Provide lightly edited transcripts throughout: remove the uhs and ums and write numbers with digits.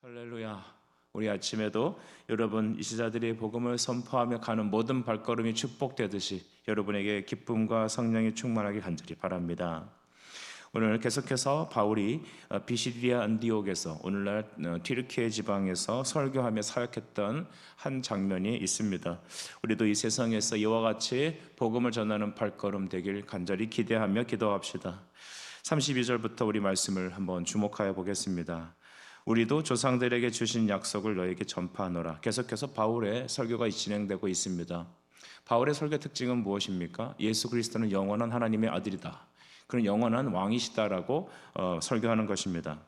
할렐루야. 우리 아침에도 여러분 이 시자들이 복음을 선포하며 가는 모든 발걸음이 축복되듯이 여러분에게 기쁨과 성령이 충만하게 간절히 바랍니다. 오늘 계속해서 바울이 비시디아 안디옥에서 오늘날 튀르키예 지방에서 설교하며 사역했던 한 장면이 있습니다. 우리도 이 세상에서 이와 같이 복음을 전하는 발걸음 되길 간절히 기대하며 기도합시다. 32절부터 우리 말씀을 한번 주목하여 보겠습니다. 우리도 조상들에게 주신 약속을 너에게 전파하노라. 계속해서 바울의 설교가 진행되고 있습니다. 바울의 설교 특징은 무엇입니까? 예수 그리스도는 영원한 하나님의 아들이다, 그는 영원한 왕이시다라고 설교하는 것입니다.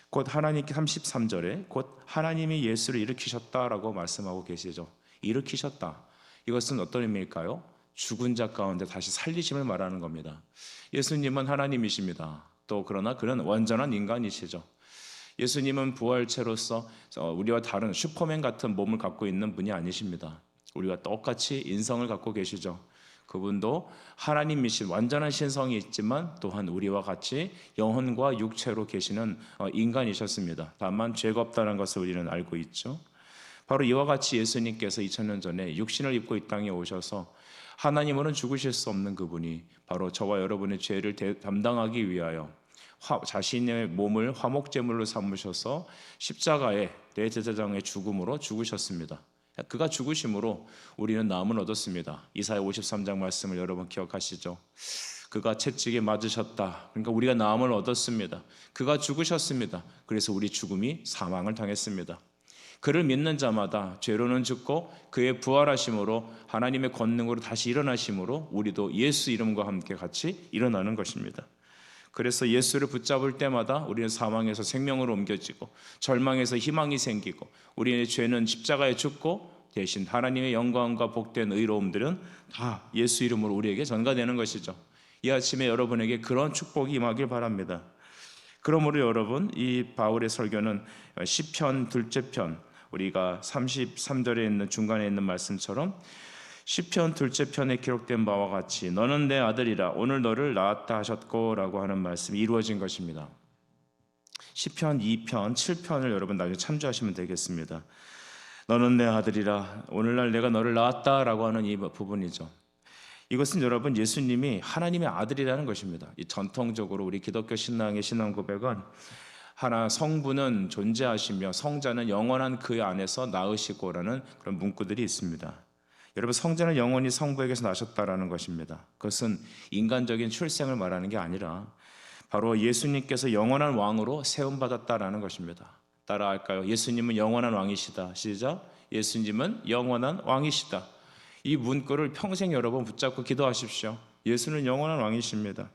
곧 하나님께 33절에 곧 하나님이 예수를 일으키셨다라고 말씀하고 계시죠. 일으키셨다, 이것은 어떤 의미일까요? 죽은 자 가운데 다시 살리심을 말하는 겁니다. 예수님은 하나님이십니다. 또 그러나 그는 완전한 인간이시죠. 예수님은 부활체로서 우리와 다른 슈퍼맨 같은 몸을 갖고 있는 분이 아니십니다. 우리와 똑같이 인성을 갖고 계시죠. 그분도 하나님이신 완전한 신성이 있지만 또한 우리와 같이 영혼과 육체로 계시는 인간이셨습니다. 다만 죄가 없다는 것을 우리는 알고 있죠. 바로 이와 같이 예수님께서 2000년 전에 육신을 입고 이 땅에 오셔서 하나님으로는 죽으실 수 없는 그분이 바로 저와 여러분의 죄를 담당하기 위하여 자신의 몸을 화목제물로 삼으셔서 십자가에 대제사장의 죽음으로 죽으셨습니다. 그가 죽으심으로 우리는 나음을 얻었습니다. 이사야 53장 말씀을 여러분 기억하시죠? 그가 채찍에 맞으셨다, 그러니까 우리가 나음을 얻었습니다. 그가 죽으셨습니다. 그래서 우리 죽음이 사망을 당했습니다. 그를 믿는 자마다 죄로는 죽고 그의 부활하심으로 하나님의 권능으로 다시 일어나심으로 우리도 예수 이름과 함께 같이 일어나는 것입니다. 그래서 예수를 붙잡을 때마다 우리는 사망에서 생명으로 옮겨지고 절망에서 희망이 생기고 우리의 죄는 십자가에 죽고 대신 하나님의 영광과 복된 의로움들은 다 예수 이름으로 우리에게 전가되는 것이죠. 이 아침에 여러분에게 그런 축복이 임하길 바랍니다. 그러므로 여러분, 이 바울의 설교는 시편 둘째 편, 우리가 33절에 있는 중간에 있는 말씀처럼 시편 둘째 편에 기록된 바와 같이 너는 내 아들이라 오늘 너를 낳았다 하셨고 라고 하는 말씀이 이루어진 것입니다. 시편 2편, 7편을 여러분 나중에 참조하시면 되겠습니다. 너는 내 아들이라 오늘날 내가 너를 낳았다 라고 하는 이 부분이죠. 이것은 여러분 예수님이 하나님의 아들이라는 것입니다. 이 전통적으로 우리 기독교 신앙의 신앙 고백은 하나 성부는 존재하시며 성자는 영원한 그 안에서 낳으시고라는 그런 문구들이 있습니다. 여러분, 성자는 영원히 성부에게서 나셨다라는 것입니다. 그것은 인간적인 출생을 말하는 게 아니라 바로 예수님께서 영원한 왕으로 세움받았다라는 것입니다. 따라할까요? 예수님은 영원한 왕이시다. 시작. 예수님은 영원한 왕이시다. 이 문구를 평생 여러분 붙잡고 기도하십시오. 예수는 영원한 왕이십니다.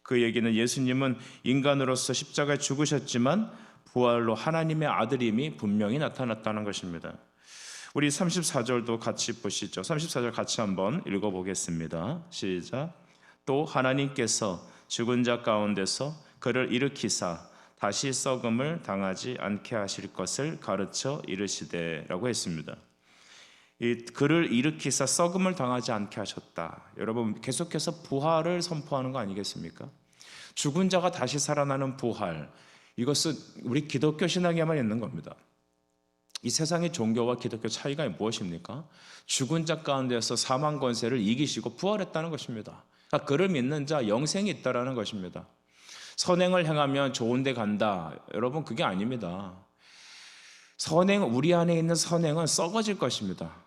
그 얘기는 예수님은 인간으로서 십자가에 죽으셨지만 부활로 하나님의 아들임이 분명히 나타났다는 것입니다. 우리 34절도 같이 보시죠. 34절 같이 한번 읽어보겠습니다. 시작. 또 하나님께서 죽은 자 가운데서 그를 일으키사 다시 썩음을 당하지 않게 하실 것을 가르쳐 이르시되 라고 했습니다. 이 그를 일으키사 썩음을 당하지 않게 하셨다. 여러분, 계속해서 부활을 선포하는 거 아니겠습니까? 죽은 자가 다시 살아나는 부활, 이것은 우리 기독교 신앙에만 있는 겁니다. 이 세상의 종교와 기독교 차이가 무엇입니까? 죽은 자 가운데서 사망 권세를 이기시고 부활했다는 것입니다. 그러니까 그를 믿는 자 영생이 있다는 것입니다. 선행을 행하면 좋은 데 간다. 여러분, 그게 아닙니다. 우리 안에 있는 선행은 썩어질 것입니다.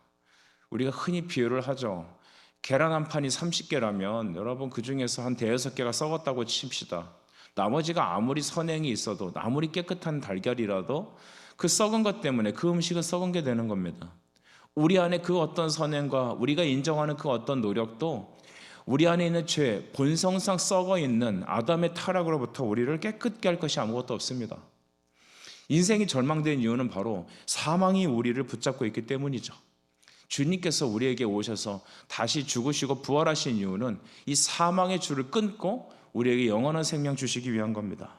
우리가 흔히 비유를 하죠. 계란 한 판이 30개라면 여러분 그 중에서 한 5-6개가 썩었다고 칩시다. 나머지가 아무리 선행이 있어도 아무리 깨끗한 달걀이라도 그 썩은 것 때문에 그 음식은 썩은 게 되는 겁니다. 우리 안에 그 어떤 선행과 우리가 인정하는 그 어떤 노력도 우리 안에 있는 죄, 본성상 썩어 있는 아담의 타락으로부터 우리를 깨끗게 할 것이 아무것도 없습니다. 인생이 절망된 이유는 바로 사망이 우리를 붙잡고 있기 때문이죠. 주님께서 우리에게 오셔서 다시 죽으시고 부활하신 이유는 이 사망의 줄을 끊고 우리에게 영원한 생명 주시기 위한 겁니다.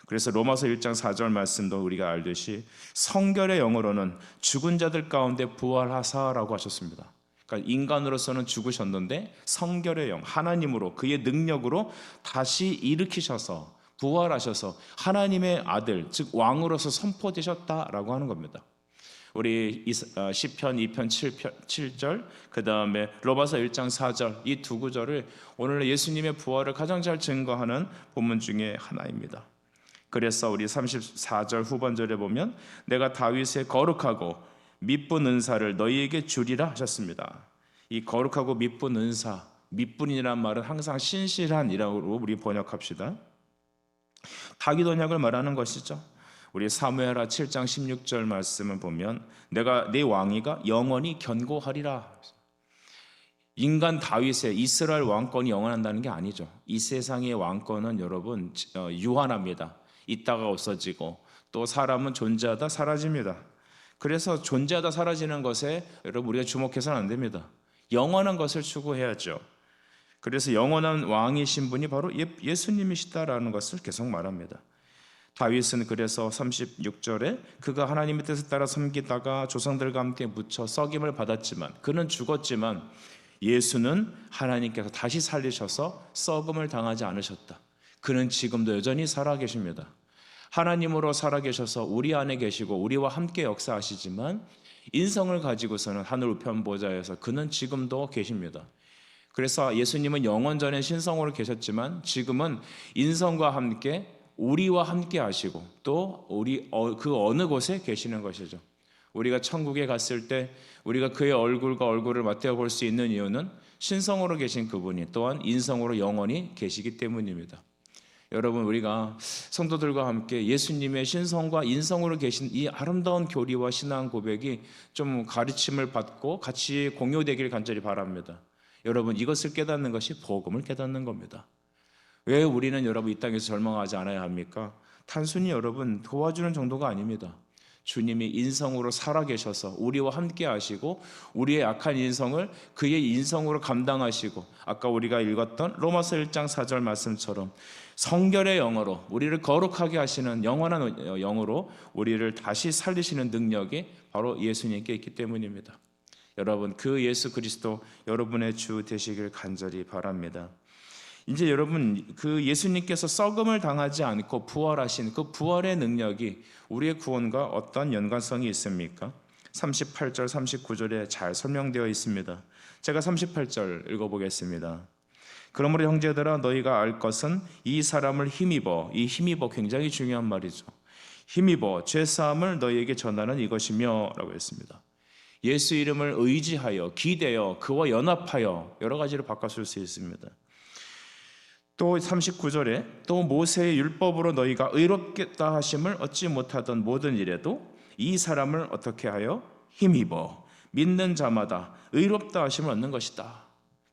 그래서 로마서 1장 4절 말씀도 우리가 알듯이 성결의 영으로는 죽은 자들 가운데 부활하사라고 하셨습니다. 그러니까 인간으로서는 죽으셨는데 성결의 영, 하나님으로 그의 능력으로 다시 일으키셔서 부활하셔서 하나님의 아들, 즉 왕으로서 선포되셨다라고 하는 겁니다. 우리 시편 2편 7절, 그 다음에 로마서 1장 4절, 이 두 구절을 오늘 예수님의 부활을 가장 잘 증거하는 본문 중에 하나입니다. 그래서 우리 34절 후반절에 보면 내가 다윗의 거룩하고 미쁜 은사를 너희에게 주리라 하셨습니다. 이 거룩하고 미쁜 은사, 미뿐이란 말은 항상 신실한이라고 우리 번역합시다. 다윗 언약을 말하는 것이죠. 우리 사무엘하 7장 16절 말씀을 보면 내가 네 왕위가 영원히 견고하리라. 인간 다윗의 이스라엘 왕권이 영원한다는 게 아니죠. 이 세상의 왕권은 여러분 유한합니다. 있다가 없어지고 또 사람은 존재하다 사라집니다. 그래서 존재하다 사라지는 것에 여러분 우리가 주목해서는 안 됩니다. 영원한 것을 추구해야죠. 그래서 영원한 왕이신 분이 바로 예수님이시다라는 것을 계속 말합니다. 다윗은 그래서 36절에 그가 하나님의 뜻에 따라 섬기다가 조상들과 함께 묻혀 썩임을 받았지만 그는 죽었지만 예수는 하나님께서 다시 살리셔서 썩음을 당하지 않으셨다. 그는 지금도 여전히 살아계십니다. 하나님으로 살아계셔서 우리 안에 계시고 우리와 함께 역사하시지만 인성을 가지고서는 하늘 우편 보좌에서 그는 지금도 계십니다. 그래서 예수님은 영원 전에 신성으로 계셨지만 지금은 인성과 함께 우리와 함께 하시고 또 우리 그 어느 곳에 계시는 것이죠. 우리가 천국에 갔을 때 우리가 그의 얼굴과 얼굴을 맞대어 볼 수 있는 이유는 신성으로 계신 그분이 또한 인성으로 영원히 계시기 때문입니다. 여러분 우리가 성도들과 함께 예수님의 신성과 인성으로 계신 이 아름다운 교리와 신앙 고백이 좀 가르침을 받고 같이 공유되길 간절히 바랍니다. 여러분 이것을 깨닫는 것이 복음을 깨닫는 겁니다. 왜 우리는 여러분 이 땅에서 절망하지 않아야 합니까? 단순히 여러분 도와주는 정도가 아닙니다. 주님이 인성으로 살아계셔서 우리와 함께 하시고 우리의 약한 인성을 그의 인성으로 감당하시고 아까 우리가 읽었던 로마서 1장 4절 말씀처럼 성결의 영으로 우리를 거룩하게 하시는 영원한 영으로 우리를 다시 살리시는 능력이 바로 예수님께 있기 때문입니다. 여러분 그 예수 그리스도 여러분의 주 되시길 간절히 바랍니다. 이제 여러분 그 예수님께서 썩음을 당하지 않고 부활하신 그 부활의 능력이 우리의 구원과 어떤 연관성이 있습니까? 38절 39절에 잘 설명되어 있습니다. 제가 38절 읽어보겠습니다. 그러므로 형제들아 너희가 알 것은 이 사람을 힘입어, 이 힘입어 굉장히 중요한 말이죠. 힘입어 죄사함을 너희에게 전하는 이것이며 라고 했습니다. 예수 이름을 의지하여 기대어 그와 연합하여 여러 가지로 바꿔쓸 수 있습니다. 또 39절에 또 모세의 율법으로 너희가 의롭겠다 하심을 얻지 못하던 모든 일에도 이 사람을 어떻게 하여 힘입어 믿는 자마다 의롭다 하심을 얻는 것이다.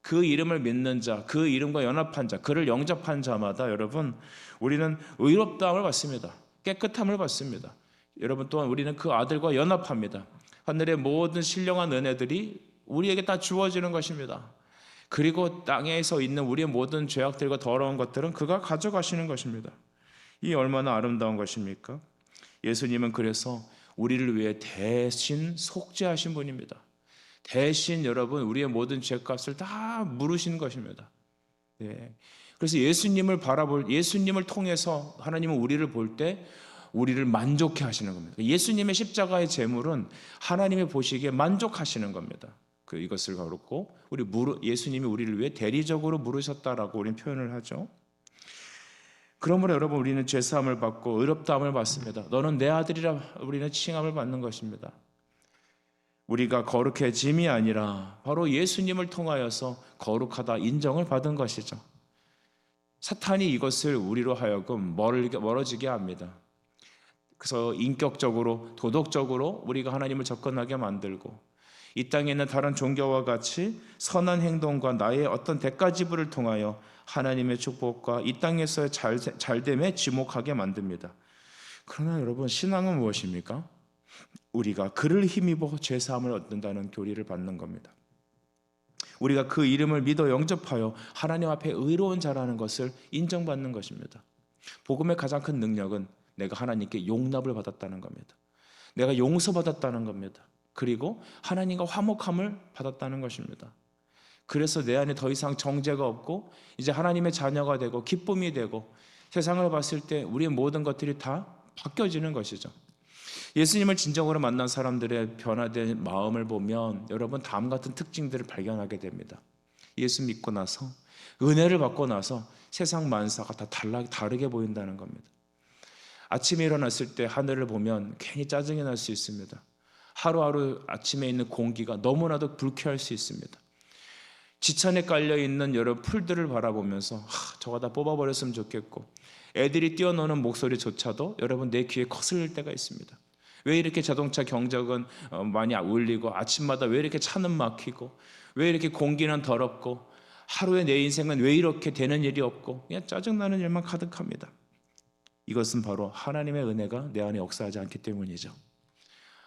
그 이름을 믿는 자, 그 이름과 연합한 자, 그를 영접한 자마다 여러분 우리는 의롭다함을 받습니다. 깨끗함을 받습니다. 여러분 또한 우리는 그 아들과 연합합니다. 하늘의 모든 신령한 은혜들이 우리에게 다 주어지는 것입니다. 그리고 땅에서 있는 우리의 모든 죄악들과 더러운 것들은 그가 가져가시는 것입니다. 이 얼마나 아름다운 것입니까? 예수님은 그래서 우리를 위해 대신 속죄하신 분입니다. 대신 여러분 우리의 모든 죄값을 다 물으신 것입니다. 네. 그래서 예수님을 통해서 하나님은 우리를 볼 때 우리를 만족해 하시는 겁니다. 예수님의 십자가의 제물은 하나님이 보시기에 만족하시는 겁니다. 이것을 가르고 예수님이 우리를 위해 대리적으로 물으셨다라고 우리는 표현을 하죠. 그러므로 여러분 우리는 죄사함을 받고 의롭다함을 받습니다. 너는 내 아들이라 우리는 칭함을 받는 것입니다. 우리가 거룩해짐이 아니라 바로 예수님을 통하여서 거룩하다 인정을 받은 것이죠. 사탄이 이것을 우리로 하여금 멀어지게 합니다. 그래서 인격적으로 도덕적으로 우리가 하나님을 접근하게 만들고 이 땅에 있는 다른 종교와 같이 선한 행동과 나의 어떤 대가 지불을 통하여 하나님의 축복과 이 땅에서의 잘됨에 지목하게 만듭니다. 그러나 여러분 신앙은 무엇입니까? 우리가 그를 힘입어 죄사함을 얻는다는 교리를 받는 겁니다. 우리가 그 이름을 믿어 영접하여 하나님 앞에 의로운 자라는 것을 인정받는 것입니다. 복음의 가장 큰 능력은 내가 하나님께 용납을 받았다는 겁니다. 내가 용서받았다는 겁니다. 그리고 하나님과 화목함을 받았다는 것입니다. 그래서 내 안에 더 이상 정죄가 없고 이제 하나님의 자녀가 되고 기쁨이 되고 세상을 봤을 때 우리의 모든 것들이 다 바뀌어지는 것이죠. 예수님을 진정으로 만난 사람들의 변화된 마음을 보면 여러분 다음 같은 특징들을 발견하게 됩니다. 예수 믿고 나서, 은혜를 받고 나서 세상 만사가 다 다르게 보인다는 겁니다. 아침에 일어났을 때 하늘을 보면 괜히 짜증이 날 수 있습니다. 하루하루 아침에 있는 공기가 너무나도 불쾌할 수 있습니다. 지천에 깔려있는 여러 풀들을 바라보면서 저거 다 뽑아버렸으면 좋겠고, 애들이 뛰어노는 목소리조차도 여러분 내 귀에 거슬릴 때가 있습니다. 왜 이렇게 자동차 경적은 많이 울리고, 아침마다 왜 이렇게 차는 막히고, 왜 이렇게 공기는 더럽고, 하루에 내 인생은 왜 이렇게 되는 일이 없고, 그냥 짜증나는 일만 가득합니다. 이것은 바로 하나님의 은혜가 내 안에 역사하지 않기 때문이죠.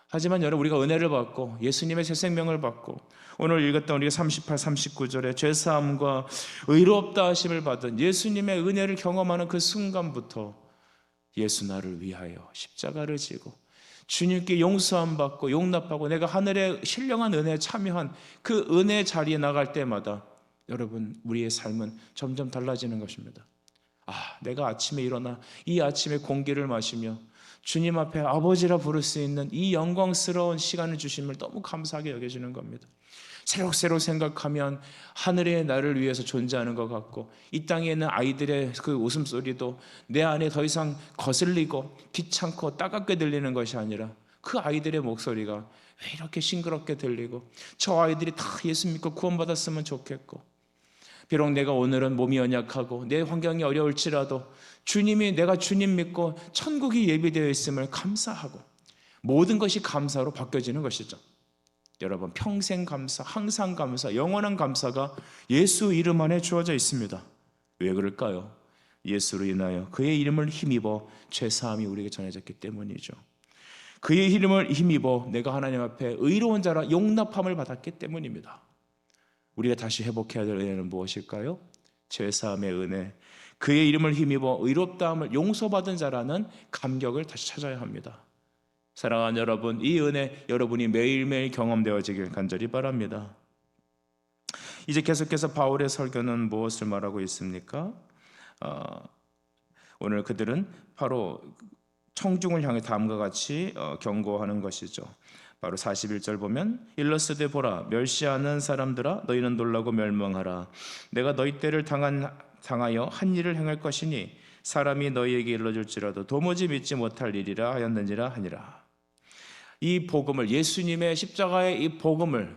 하지만 여러분, 우리가 은혜를 받고 예수님의 새 생명을 받고 오늘 읽었던 우리가 38, 39절에 죄사함과 의롭다 하심을 받은 예수님의 은혜를 경험하는 그 순간부터 예수 나를 위하여 십자가를 지고 주님께 용서함 받고 용납하고 내가 하늘의 신령한 은혜에 참여한 그 은혜의 자리에 나갈 때마다 여러분, 우리의 삶은 점점 달라지는 것입니다. 내가 아침에 일어나 이 아침의 공기를 마시며 주님 앞에 아버지라 부를 수 있는 이 영광스러운 시간을 주심을 너무 감사하게 여겨지는 겁니다. 새록새록 생각하면 하늘에 나를 위해서 존재하는 것 같고, 이 땅에 있는 아이들의 그 웃음소리도 내 안에 더 이상 거슬리고 귀찮고 따갑게 들리는 것이 아니라 그 아이들의 목소리가 왜 이렇게 싱그럽게 들리고, 저 아이들이 다 예수 믿고 구원받았으면 좋겠고, 비록 내가 오늘은 몸이 연약하고 내 환경이 어려울지라도 내가 주님 믿고 천국이 예비되어 있음을 감사하고, 모든 것이 감사로 바뀌어지는 것이죠. 여러분, 평생 감사, 항상 감사, 영원한 감사가 예수 이름 안에 주어져 있습니다. 왜 그럴까요? 예수로 인하여 그의 이름을 힘입어 죄사함이 우리에게 전해졌기 때문이죠. 그의 이름을 힘입어 내가 하나님 앞에 의로운 자라 용납함을 받았기 때문입니다. 우리가 다시 회복해야 될 은혜는 무엇일까요? 죄사함의 은혜, 그의 이름을 힘입어 의롭다함을 용서받은 자라는 감격을 다시 찾아야 합니다. 사랑하는 여러분, 이 은혜 여러분이 매일매일 경험되어지길 간절히 바랍니다. 이제 계속해서 바울의 설교는 무엇을 말하고 있습니까? 오늘 그들은 바로 청중을 향해 다음과 같이 경고하는 것이죠. 바로 41절 보면 일러스되 보라, 멸시하는 사람들아 너희는 놀라고 멸망하라. 내가 너희 때를 당하여 한 일을 행할 것이니 사람이 너희에게 일러줄지라도 도무지 믿지 못할 일이라 하였느니라 하니라. 이 복음을, 예수님의 십자가의 이 복음을,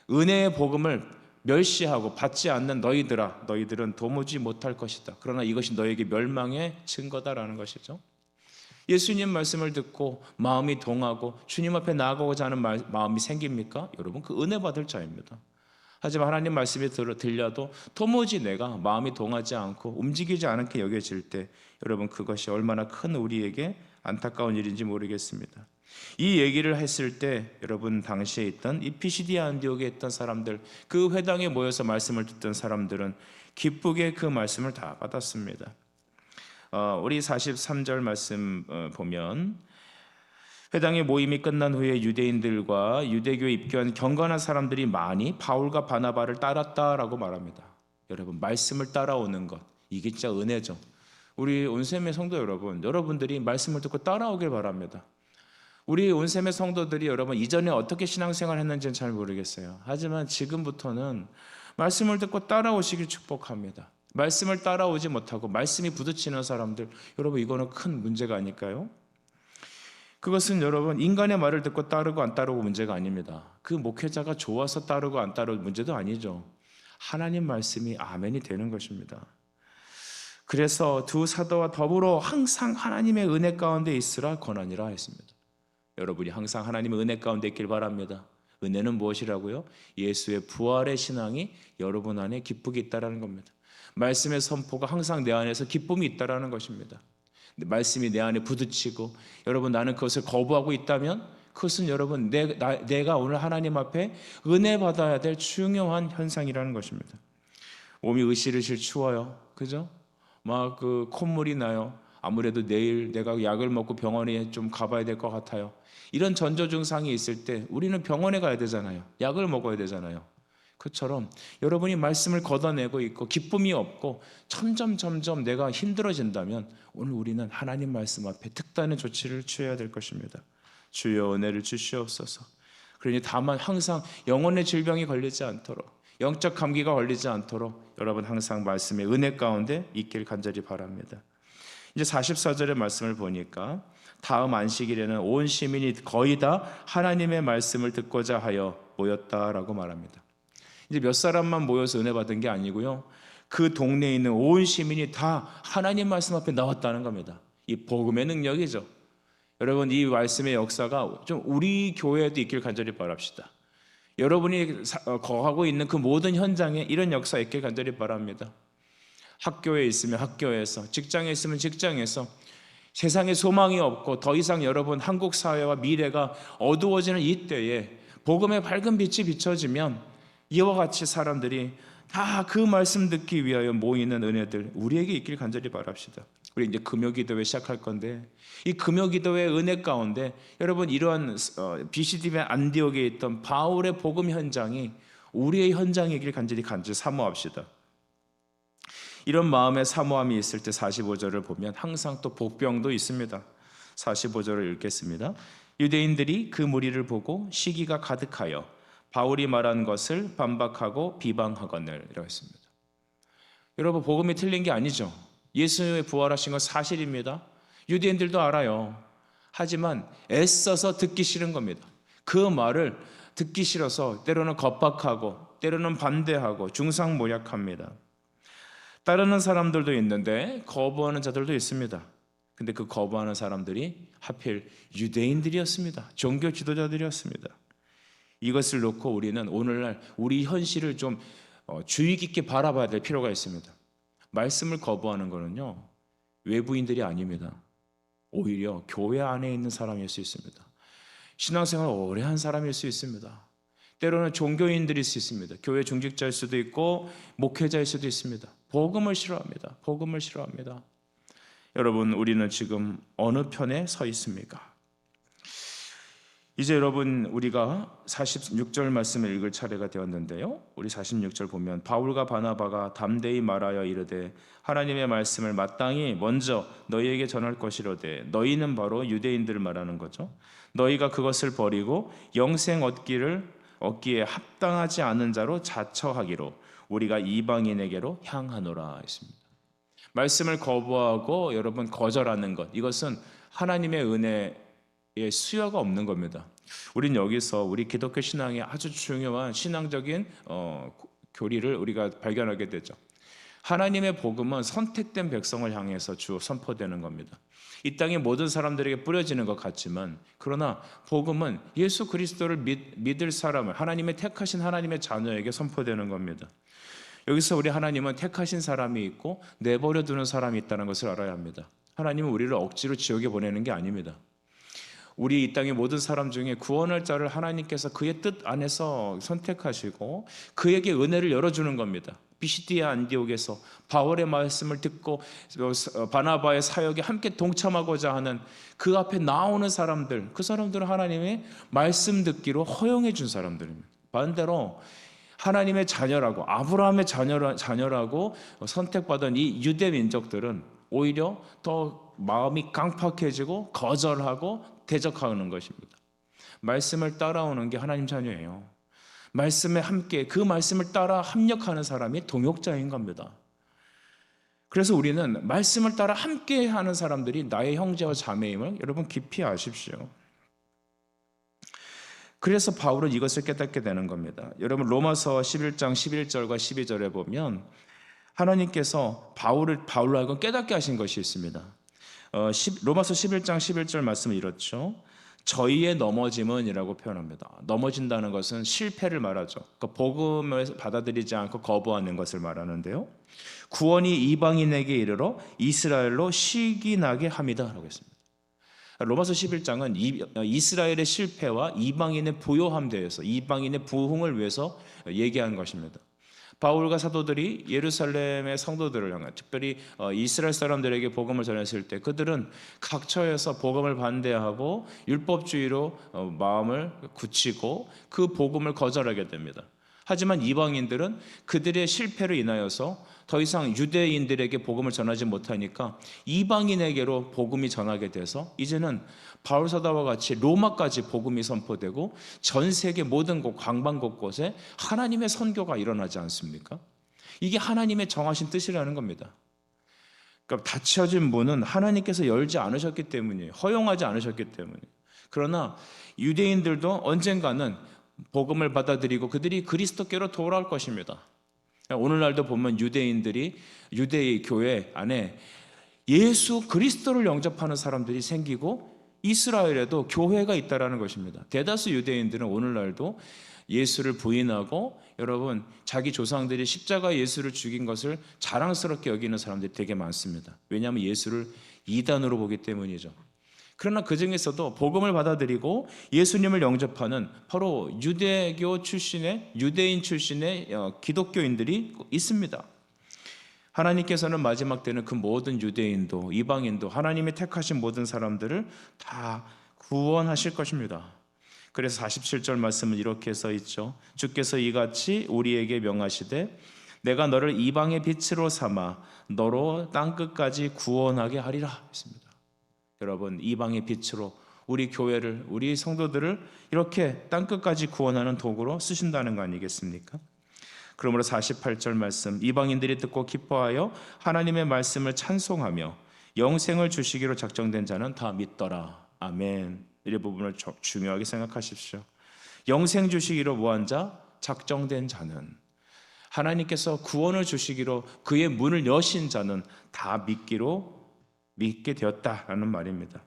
은혜의 복음을 멸시하고 받지 않는 너희들아, 너희들은 도무지 못할 것이다. 그러나 이것이 너희에게 멸망의 증거다라는 것이죠. 예수님 말씀을 듣고 마음이 동하고 주님 앞에 나아가고자 하는 마음이 생깁니까? 여러분, 그 은혜 받을 자입니다. 하지만 하나님 말씀이 들려도 도무지 내가 마음이 동하지 않고 움직이지 않게 여겨질 때 여러분, 그것이 얼마나 큰 우리에게 안타까운 일인지 모르겠습니다. 이 얘기를 했을 때 여러분, 당시에 있던 이 피시디아 안디옥에 있던 사람들, 그 회당에 모여서 말씀을 듣던 사람들은 기쁘게 그 말씀을 다 받았습니다. 우리 43절 말씀 보면 회당의 모임이 끝난 후에 유대인들과 유대교에 입교한 경건한 사람들이 많이 바울과 바나바를 따랐다라고 말합니다. 여러분, 말씀을 따라오는 것, 이게 진짜 은혜죠. 우리 온셈의 성도 여러분, 여러분들이 말씀을 듣고 따라오길 바랍니다. 우리 온셈의 성도들이 여러분 이전에 어떻게 신앙생활 했는지는 잘 모르겠어요. 하지만 지금부터는 말씀을 듣고 따라오시길 축복합니다. 말씀을 따라오지 못하고 말씀이 부딪히는 사람들, 여러분 이거는 큰 문제가 아닐까요? 그것은 여러분 인간의 말을 듣고 따르고 안 따르고 문제가 아닙니다. 그 목회자가 좋아서 따르고 안 따르고 문제도 아니죠. 하나님 말씀이 아멘이 되는 것입니다. 그래서 두 사도와 더불어 항상 하나님의 은혜 가운데 있으라 권하니라 했습니다. 여러분이 항상 하나님의 은혜 가운데 있길 바랍니다. 은혜는 무엇이라고요? 예수의 부활의 신앙이 여러분 안에 기쁘게 있다는 겁니다. 말씀의 선포가 항상 내 안에서 기쁨이 있다는 것입니다. 말씀이 내 안에 부딪히고 여러분 나는 그것을 거부하고 있다면 그것은 여러분 내가 오늘 하나님 앞에 은혜 받아야 될 중요한 현상이라는 것입니다. 몸이 으실으실 추워요. 그죠? 막 그 콧물이 나요. 아무래도 내일 내가 약을 먹고 병원에 좀 가봐야 될 것 같아요. 이런 전조 증상이 있을 때 우리는 병원에 가야 되잖아요. 약을 먹어야 되잖아요. 그처럼 여러분이 말씀을 걷어내고 있고 기쁨이 없고 점점 내가 힘들어진다면 오늘 우리는 하나님 말씀 앞에 특단의 조치를 취해야 될 것입니다. 주여 은혜를 주시옵소서. 그러니 다만 항상 영혼의 질병이 걸리지 않도록, 영적 감기가 걸리지 않도록 여러분 항상 말씀의 은혜 가운데 있길 간절히 바랍니다. 이제 44절의 말씀을 보니까 다음 안식일에는 온 시민이 거의 다 하나님의 말씀을 듣고자 하여 모였다라고 말합니다. 이제 몇 사람만 모여서 은혜 받은 게 아니고요, 그 동네에 있는 온 시민이 다 하나님 말씀 앞에 나왔다는 겁니다. 이 복음의 능력이죠. 여러분, 이 말씀의 역사가 좀 우리 교회에도 있길 간절히 바랍시다. 여러분이 거하고 있는 그 모든 현장에 이런 역사 있길 간절히 바랍니다. 학교에 있으면 학교에서, 직장에 있으면 직장에서, 세상에 소망이 없고 더 이상 여러분 한국 사회와 미래가 어두워지는 이 때에 복음의 밝은 빛이 비춰지면 이와 같이 사람들이 다 그 말씀 듣기 위하여 모이는 은혜들 우리에게 있길 간절히 바랍시다. 우리 이제 금요기도회 시작할 건데 이 금요기도회 은혜 가운데 여러분 이러한 BCD의 안디옥에 있던 바울의 복음 현장이 우리의 현장이길 간절히 사모합시다. 이런 마음의 사모함이 있을 때 45절을 보면 항상 또 복병도 있습니다. 45절을 읽겠습니다. 유대인들이 그 무리를 보고 시기가 가득하여 바울이 말한 것을 반박하고 비방하거늘 이라고 했습니다. 여러분, 복음이 틀린 게 아니죠. 예수님의 부활하신 건 사실입니다. 유대인들도 알아요. 하지만 애써서 듣기 싫은 겁니다. 그 말을 듣기 싫어서 때로는 겁박하고 때로는 반대하고 중상모략합니다. 따르는 사람들도 있는데 거부하는 자들도 있습니다. 근데 그 거부하는 사람들이 하필 유대인들이었습니다. 종교 지도자들이었습니다. 이것을 놓고 우리는 오늘날 우리 현실을 좀 주의 깊게 바라봐야 될 필요가 있습니다. 말씀을 거부하는 것은요, 외부인들이 아닙니다. 오히려 교회 안에 있는 사람일 수 있습니다. 신앙생활 오래 한 사람일 수 있습니다. 때로는 종교인들일 수 있습니다. 교회 중직자일 수도 있고 목회자일 수도 있습니다. 복음을 싫어합니다. 복음을 싫어합니다. 여러분, 우리는 지금 어느 편에 서 있습니까? 이제 여러분, 우리가 46절 말씀을 읽을 차례가 되었는데요, 우리 46절 보면 바울과 바나바가 담대히 말하여 이르되 하나님의 말씀을 마땅히 먼저 너희에게 전할 것이로되, 너희는 바로 유대인들을 말하는 거죠. 너희가 그것을 버리고 영생 얻기에 합당하지 않은 자로 자처하기로 우리가 이방인에게로 향하노라 했습니다. 말씀을 거부하고 여러분 거절하는 것, 이것은 하나님의 은혜의 수요가 없는 겁니다. 우린 여기서 우리 기독교 신앙의 아주 중요한 신앙적인 교리를 우리가 발견하게 되죠. 하나님의 복음은 선택된 백성을 향해서 주어 선포되는 겁니다. 이 땅의 모든 사람들에게 뿌려지는 것 같지만, 그러나 복음은 예수 그리스도를 믿을 사람을, 하나님의 택하신 하나님의 자녀에게 선포되는 겁니다. 여기서 우리 하나님은 택하신 사람이 있고 내버려 두는 사람이 있다는 것을 알아야 합니다. 하나님은 우리를 억지로 지옥에 보내는 게 아닙니다. 우리 이 땅의 모든 사람 중에 구원할 자를 하나님께서 그의 뜻 안에서 선택하시고 그에게 은혜를 열어주는 겁니다. 비시디아 안디옥에서 바울의 말씀을 듣고 바나바의 사역에 함께 동참하고자 하는 그 앞에 나오는 사람들, 그 사람들은 하나님의 말씀 듣기로 허용해 준 사람들입니다. 반대로 하나님의 자녀라고, 아브라함의 자녀라고 선택받은 이 유대 민족들은 오히려 더 마음이 강팍해지고 거절하고 대적하는 것입니다. 말씀을 따라오는 게 하나님 자녀예요. 말씀에 함께 그 말씀을 따라 합력하는 사람이 동역자인 겁니다. 그래서 우리는 말씀을 따라 함께 하는 사람들이 나의 형제와 자매임을 여러분 깊이 아십시오. 그래서 바울은 이것을 깨닫게 되는 겁니다. 여러분, 로마서 11장 11절과 12절에 보면 하나님께서 바울로 하여금 깨닫게 하신 것이 있습니다. 로마서 11장 11절 말씀은 이렇죠. 저희의 넘어짐은 이라고 표현합니다. 넘어진다는 것은 실패를 말하죠. 그러니까 복음을 받아들이지 않고 거부하는 것을 말하는데요, 구원이 이방인에게 이르러 이스라엘로 시기나게 함이다 라고 했습니다. 로마서 11장은 이스라엘의 실패와 이방인의 부요함에 대해서, 이방인의 부흥을 위해서 얘기한 것입니다. 바울과 사도들이 예루살렘의 성도들을 향해, 특별히 이스라엘 사람들에게 복음을 전했을 때 그들은 각처에서 복음을 반대하고 율법주의로 마음을 굳히고 그 복음을 거절하게 됩니다. 하지만 이방인들은 그들의 실패로 인하여서 더 이상 유대인들에게 복음을 전하지 못하니까 이방인에게로 복음이 전하게 돼서 이제는 바울사도와 같이 로마까지 복음이 선포되고 전 세계 모든 곳, 광방 곳곳에 하나님의 선교가 일어나지 않습니까? 이게 하나님의 정하신 뜻이라는 겁니다. 그러니까 닫혀진 문은 하나님께서 열지 않으셨기 때문이에요. 허용하지 않으셨기 때문이에요. 그러나 유대인들도 언젠가는 복음을 받아들이고 그들이 그리스도께로 돌아올 것입니다. 오늘날도 보면 유대인들이 유대의 교회 안에 예수 그리스도를 영접하는 사람들이 생기고 이스라엘에도 교회가 있다라는 것입니다. 대다수 유대인들은 오늘날도 예수를 부인하고 여러분 자기 조상들이 십자가 예수를 죽인 것을 자랑스럽게 여기는 사람들이 되게 많습니다. 왜냐하면 예수를 이단으로 보기 때문이죠. 그러나 그 중에서도 복음을 받아들이고 예수님을 영접하는 바로 유대교 출신의 유대인 출신의 기독교인들이 있습니다. 하나님께서는 마지막 때는 그 모든 유대인도 이방인도 하나님이 택하신 모든 사람들을 다 구원하실 것입니다. 그래서 47절 말씀은 이렇게 써 있죠. 주께서 이같이 우리에게 명하시되 내가 너를 이방의 빛으로 삼아 너로 땅끝까지 구원하게 하리라 했습니다. 여러분 이방의 빛으로 우리 교회를 우리 성도들을 이렇게 땅끝까지 구원하는 도구로 쓰신다는 거 아니겠습니까? 그러므로 48절 말씀 이방인들이 듣고 기뻐하여 하나님의 말씀을 찬송하며 영생을 주시기로 작정된 자는 다 믿더라. 아멘. 이 부분을 중요하게 생각하십시오. 영생 주시기로 뭐한 자? 작정된 자는 하나님께서 구원을 주시기로 그의 문을 여신 자는 다 믿게 되었다라는 말입니다.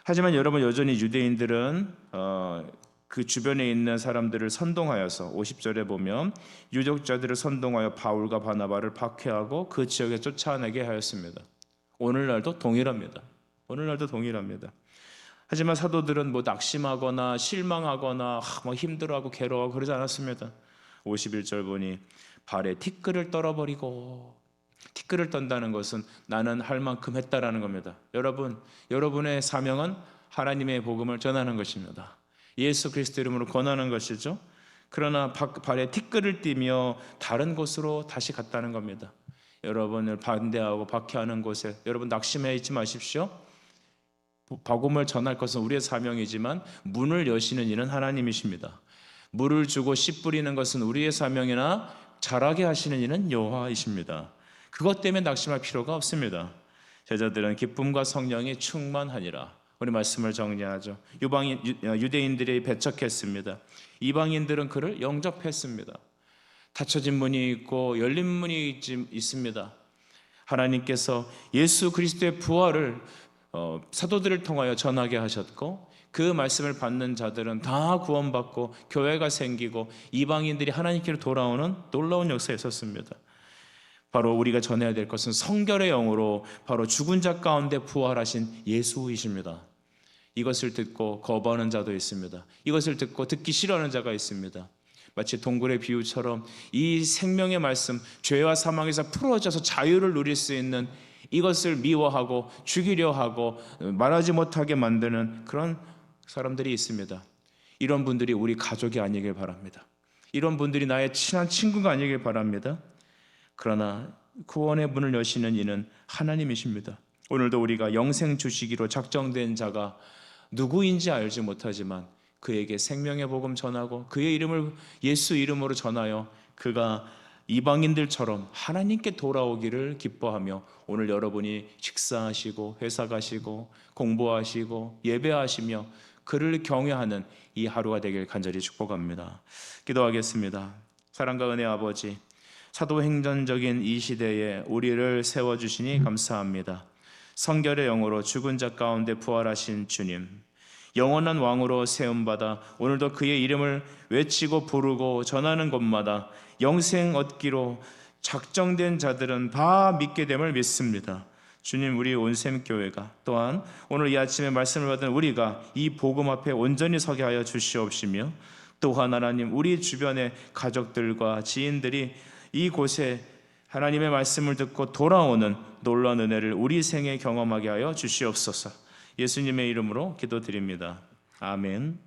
하지만 여러분 여전히 유대인들은 그 주변에 있는 사람들을 선동하여서 50절에 보면 유족자들을 선동하여 바울과 바나바를 박해하고 그 지역에 쫓아내게 하였습니다. 오늘날도 동일합니다. 하지만 사도들은 뭐 낙심하거나 실망하거나 힘들어하고 괴로워하고 그러지 않았습니다. 51절 보니 발에 티끌을 떨어버리고 티끌을 떤다는 것은 나는 할 만큼 했다라는 겁니다. 여러분의 사명은 하나님의 복음을 전하는 것입니다. 예수 그리스도 이름으로 권하는 것이죠. 그러나 발에 티끌을 띠며 다른 곳으로 다시 갔다는 겁니다. 여러분을 반대하고 박해하는 곳에 여러분 낙심해 있지 마십시오. 복음을 전할 것은 우리의 사명이지만 문을 여시는 이는 하나님이십니다. 물을 주고 씨 뿌리는 것은 우리의 사명이나 자라게 하시는 이는 여호와이십니다. 그것 때문에 낙심할 필요가 없습니다. 제자들은 기쁨과 성령이 충만하니라. 우리 말씀을 정리하죠. 유대인들이 배척했습니다. 이방인들은 그를 영접했습니다. 닫혀진 문이 있고 열린 문이 있습니다. 하나님께서 예수 그리스도의 부활을 사도들을 통하여 전하게 하셨고 그 말씀을 받는 자들은 다 구원받고 교회가 생기고 이방인들이 하나님께로 돌아오는 놀라운 역사에 있었습니다. 바로 우리가 전해야 될 것은 성결의 영으로 바로 죽은 자 가운데 부활하신 예수이십니다. 이것을 듣고 거부하는 자도 있습니다. 이것을 듣고 듣기 싫어하는 자가 있습니다. 마치 동굴의 비유처럼 이 생명의 말씀, 죄와 사망에서 풀어져서 자유를 누릴 수 있는 이것을 미워하고 죽이려 하고 말하지 못하게 만드는 그런 사람들이 있습니다. 이런 분들이 우리 가족이 아니길 바랍니다. 이런 분들이 나의 친한 친구가 아니길 바랍니다. 그러나 구원의 문을 여시는 이는 하나님이십니다. 오늘도 우리가 영생 주시기로 작정된 자가 누구인지 알지 못하지만 그에게 생명의 복음 전하고 그의 이름을 예수 이름으로 전하여 그가 이방인들처럼 하나님께 돌아오기를 기뻐하며 오늘 여러분이 식사하시고 회사 가시고 공부하시고 예배하시며 그를 경외하는 이 하루가 되길 간절히 축복합니다. 기도하겠습니다. 사랑과 은혜 아버지, 사도행전적인 이 시대에 우리를 세워주시니 감사합니다. 성결의 영으로 죽은 자 가운데 부활하신 주님, 영원한 왕으로 세움받아 오늘도 그의 이름을 외치고 부르고 전하는 곳마다 영생 얻기로 작정된 자들은 다 믿게 됨을 믿습니다. 주님, 우리 온샘교회가 또한 오늘 이 아침에 말씀을 받은 우리가 이 복음 앞에 온전히 서게 하여 주시옵시며 또한 하나님, 우리 주변의 가족들과 지인들이 이곳에 하나님의 말씀을 듣고 돌아오는 놀라운 은혜를 우리 생에 경험하게 하여 주시옵소서. 예수님의 이름으로 기도드립니다. 아멘.